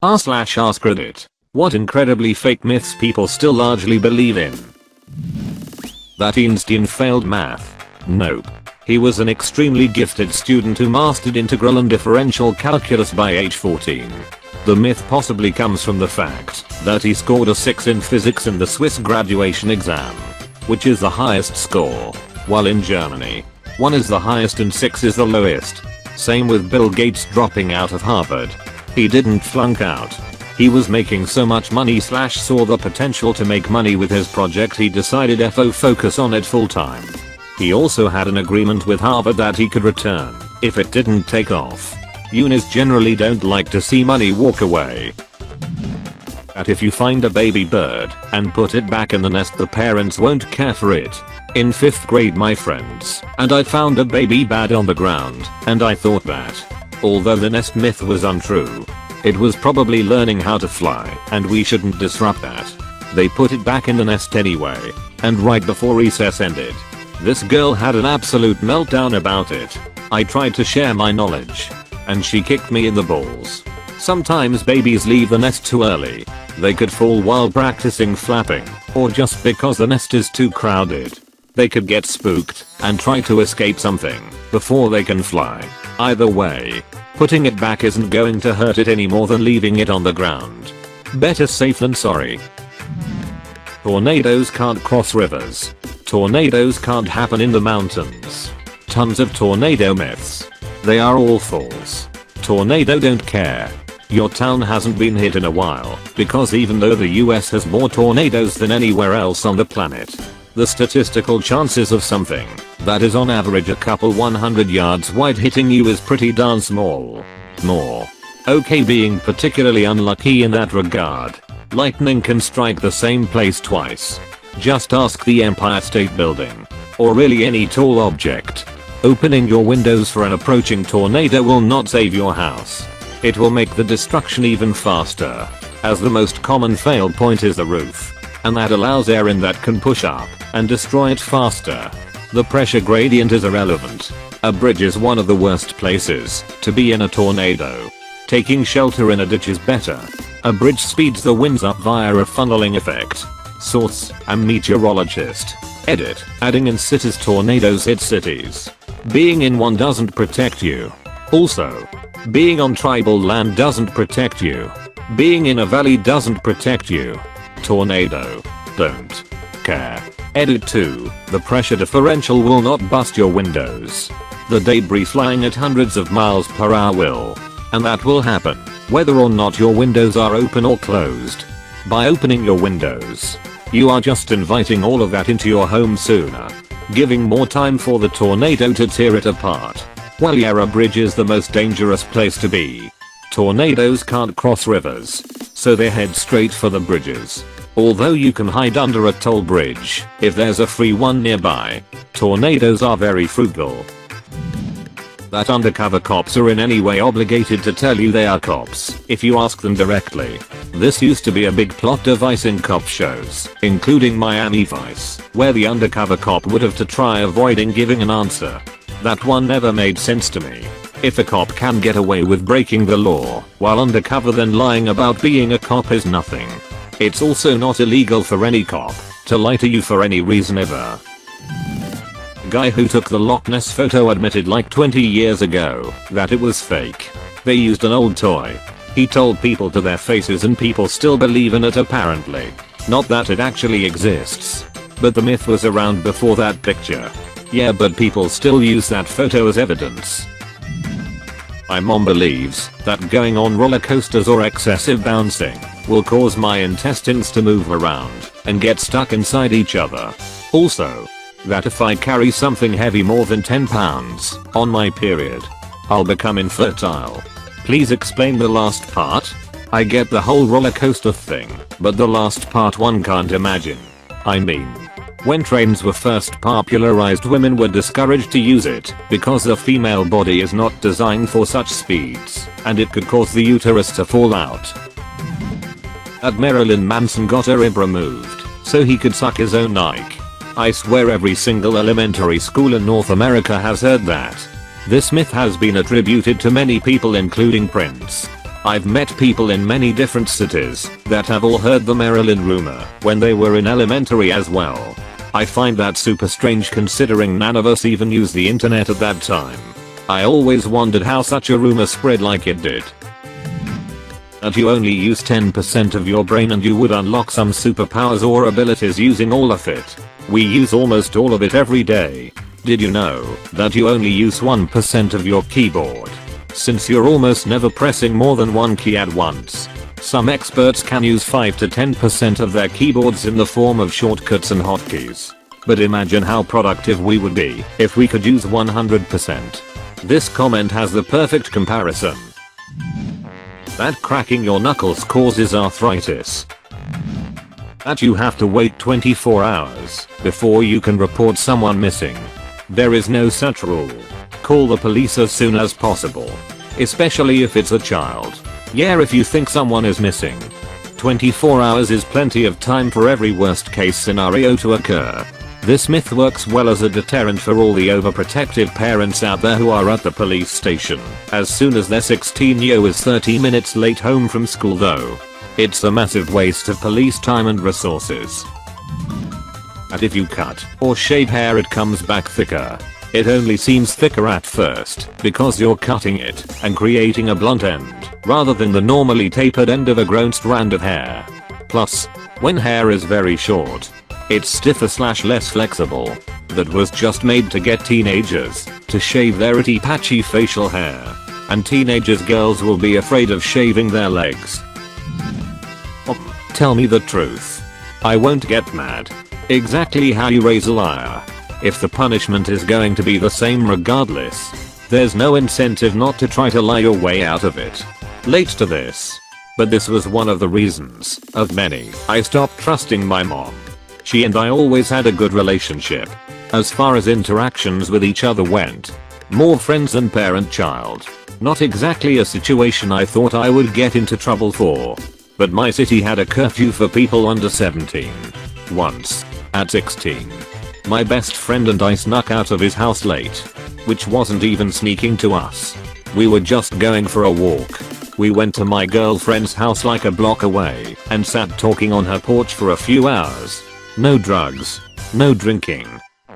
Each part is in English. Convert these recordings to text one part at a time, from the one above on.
r/AskReddit. What incredibly fake myths people still largely believe in. That Einstein failed math. Nope. He was an extremely gifted student who mastered integral and differential calculus by age 14. The myth possibly comes from the fact that he scored a 6 in physics in the Swiss graduation exam, which is the highest score, while in Germany, 1 is the highest and 6 is the lowest. Same with Bill Gates dropping out of Harvard. He didn't flunk out. He was making so much money / saw the potential to make money with his project he decided to focus on it full time. He also had an agreement with Harvard that he could return if it didn't take off. Unis generally don't like to see money walk away. That if you find a baby bird and put it back in the nest, the parents won't care for it. In 5th grade, my friends and I found a baby bird on the ground, and I thought that, although the nest myth was untrue, it was probably learning how to fly, and we shouldn't disrupt that. They put it back in the nest anyway, and right before recess ended, this girl had an absolute meltdown about it. I tried to share my knowledge, and she kicked me in the balls. Sometimes babies leave the nest too early. They could fall while practicing flapping, or just because the nest is too crowded. They could get spooked and try to escape something before they can fly. Either way, putting it back isn't going to hurt it any more than leaving it on the ground. Better safe than sorry. Tornadoes can't cross rivers. Tornadoes can't happen in the mountains. Tons of tornado myths. They are all false. Tornado don't care. Your town hasn't been hit in a while, because even though the US has more tornadoes than anywhere else on the planet, the statistical chances of something that is on average a couple 100 yards wide hitting you is pretty darn small. More okay being particularly unlucky in that regard. Lightning can strike the same place twice. Just ask the Empire State Building. Or really any tall object. Opening your windows for an approaching tornado will not save your house. It will make the destruction even faster, as the most common fail point is the roof, and that allows air in that can push up and destroy it faster. The pressure gradient is irrelevant. A bridge is one of the worst places to be in a tornado. Taking shelter in a ditch is better. A bridge speeds the winds up via a funneling effect. Source: a meteorologist. Edit: adding in cities, tornadoes hit cities. Being in one doesn't protect you. Also, being on tribal land doesn't protect you. Being in a valley doesn't protect you. Tornado don't care. Edit 2: the pressure differential will not bust your windows. The debris flying at hundreds of miles per hour will. And that will happen whether or not your windows are open or closed. By opening your windows, you are just inviting all of that into your home sooner, giving more time for the tornado to tear it apart. Well, yeah, a bridge is the most dangerous place to be. Tornadoes can't cross rivers, so they head straight for the bridges. Although you can hide under a toll bridge if there's a free one nearby, tornadoes are very frugal. That undercover cops are in any way obligated to tell you they are cops if you ask them directly. This used to be a big plot device in cop shows, including Miami Vice, where the undercover cop would have to try avoiding giving an answer. That one never made sense to me. If a cop can get away with breaking the law while undercover, then lying about being a cop is nothing. It's also not illegal for any cop to lie to you for any reason ever. Guy who took the Loch Ness photo admitted like 20 years ago that it was fake. They used an old toy. He told people to their faces and people still believe in it apparently. Not that it actually exists, but the myth was around before that picture. Yeah, but people still use that photo as evidence. My mom believes that going on roller coasters or excessive bouncing will cause my intestines to move around and get stuck inside each other. Also, that if I carry something heavy more than 10 pounds on my period, I'll become infertile. Please explain the last part. I get the whole roller coaster thing, but the last part one can't imagine. I mean, when trains were first popularized, women were discouraged to use it because the female body is not designed for such speeds, and it could cause the uterus to fall out. That Marilyn Manson got her rib removed so he could suck his own Nike. I swear every single elementary school in North America has heard that. This myth has been attributed to many people including Prince. I've met people in many different cities that have all heard the Marilyn rumor when they were in elementary as well. I find that super strange considering none of us even used the internet at that time. I always wondered how such a rumor spread like it did. That you only use 10% of your brain and you would unlock some superpowers or abilities using all of it. We use almost all of it every day. Did you know that you only use 1% of your keyboard? Since you're almost never pressing more than one key at once. Some experts can use 5 to 10% of their keyboards in the form of shortcuts and hotkeys. But imagine how productive we would be if we could use 100%. This comment has the perfect comparison. That cracking your knuckles causes arthritis. That you have to wait 24 hours before you can report someone missing. There is no such rule. Call the police as soon as possible. Especially if it's a child. Yeah, if you think someone is missing. 24 hours is plenty of time for every worst case scenario to occur. This myth works well as a deterrent for all the overprotective parents out there who are at the police station as soon as their 16-year-old is 30 minutes late home from school though. It's a massive waste of police time and resources. And if you cut or shave hair it comes back thicker. It only seems thicker at first because you're cutting it and creating a blunt end rather than the normally tapered end of a grown strand of hair. Plus, when hair is very short, it's stiffer / less flexible. That was just made to get teenagers to shave their itty patchy facial hair. And teenagers girls will be afraid of shaving their legs. Tell me the truth. I won't get mad. Exactly how you raise a liar. If the punishment is going to be the same regardless, there's no incentive not to try to lie your way out of it. Late to this. But this was one of the reasons, of many, I stopped trusting my mom. She and I always had a good relationship. As far as interactions with each other went. More friends than parent-child. Not exactly a situation I thought I would get into trouble for. But my city had a curfew for people under 17. Once, at 16. My best friend and I snuck out of his house late. Which wasn't even sneaking to us. We were just going for a walk. We went to my girlfriend's house like a block away and sat talking on her porch for a few hours. No drugs. No drinking.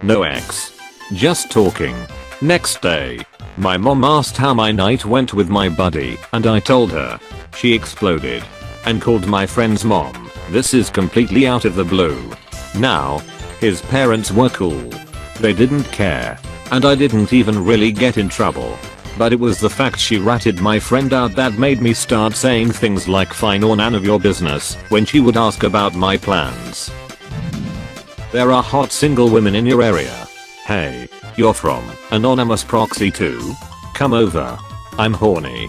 No ex. Just talking. Next day, my mom asked how my night went with my buddy and I told her. She exploded. And called my friend's mom. This is completely out of the blue. Now, his parents were cool. They didn't care. And I didn't even really get in trouble. But it was the fact she ratted my friend out that made me start saying things like fine or none of your business when she would ask about my plans. There are hot single women in your area. Hey, you're from Anonymous Proxy too? Come over. I'm horny.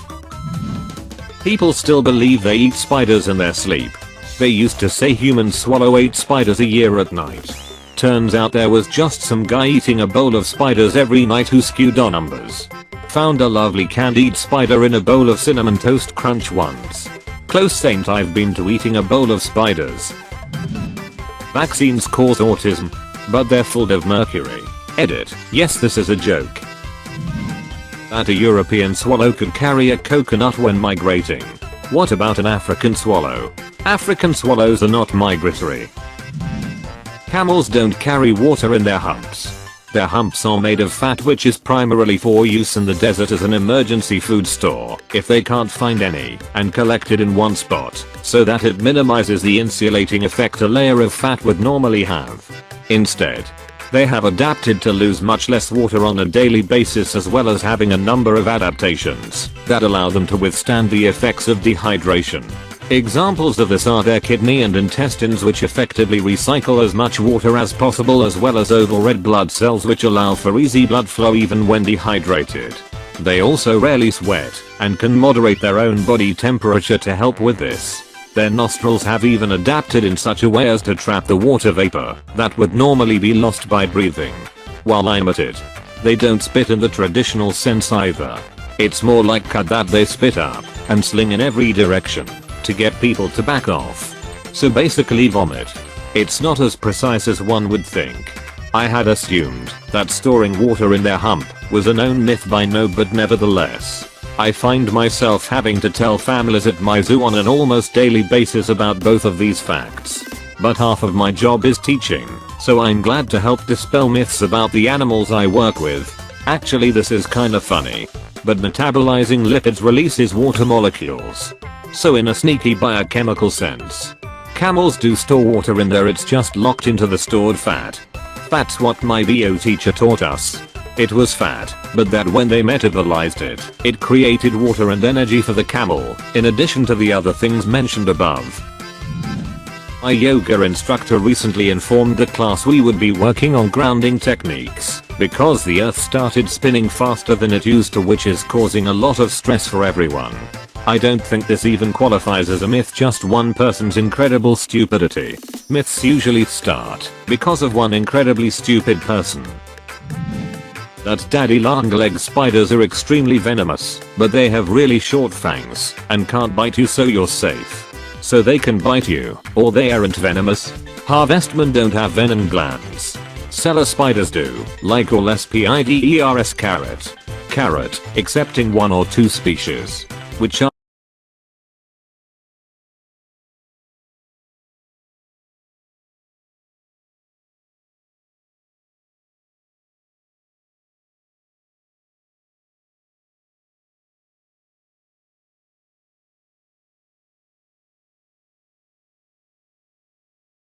People still believe they eat spiders in their sleep. They used to say humans swallow 8 spiders a year at night. Turns out there was just some guy eating a bowl of spiders every night who skewed on numbers. Found a lovely candied spider in a bowl of cinnamon toast crunch once. Close saint I've been to eating a bowl of spiders. Vaccines cause autism, but they're full of mercury. Edit, yes this is a joke. That a European swallow could carry a coconut when migrating. What about an African swallow? African swallows are not migratory. Camels don't carry water in their humps. Their humps are made of fat which is primarily for use in the desert as an emergency food store if they can't find any and collected in one spot so that it minimizes the insulating effect a layer of fat would normally have. Instead, they have adapted to lose much less water on a daily basis as well as having a number of adaptations that allow them to withstand the effects of dehydration. Examples of this are their kidney and intestines which effectively recycle as much water as possible as well as oval red blood cells which allow for easy blood flow even when dehydrated. They also rarely sweat and can moderate their own body temperature to help with this. Their nostrils have even adapted in such a way as to trap the water vapor that would normally be lost by breathing. While I'm at it, they don't spit in the traditional sense either. It's more like cut that they spit up and sling in every direction to get people to back off. So basically vomit. It's not as precise as one would think. I had assumed that storing water in their hump was a known myth by now, but nevertheless, I find myself having to tell families at my zoo on an almost daily basis about both of these facts. But half of my job is teaching, so I'm glad to help dispel myths about the animals I work with. Actually, this is kinda funny, but metabolizing lipids releases water molecules. So in a sneaky biochemical sense, camels do store water in there, it's just locked into the stored fat. That's what my bio teacher taught us. It was fat, but that when they metabolized it, it created water and energy for the camel, in addition to the other things mentioned above. My yoga instructor recently informed the class we would be working on grounding techniques, because the earth started spinning faster than it used to, which is causing a lot of stress for everyone. I don't think this even qualifies as a myth, just one person's incredible stupidity. Myths usually start because of one incredibly stupid person. That daddy long-legged spiders are extremely venomous, but they have really short fangs and can't bite you, so you're safe. So they can bite you, or they aren't venomous. Harvestmen don't have venom glands. Cellar spiders do, like all spiders carrot, excepting one or two species, which are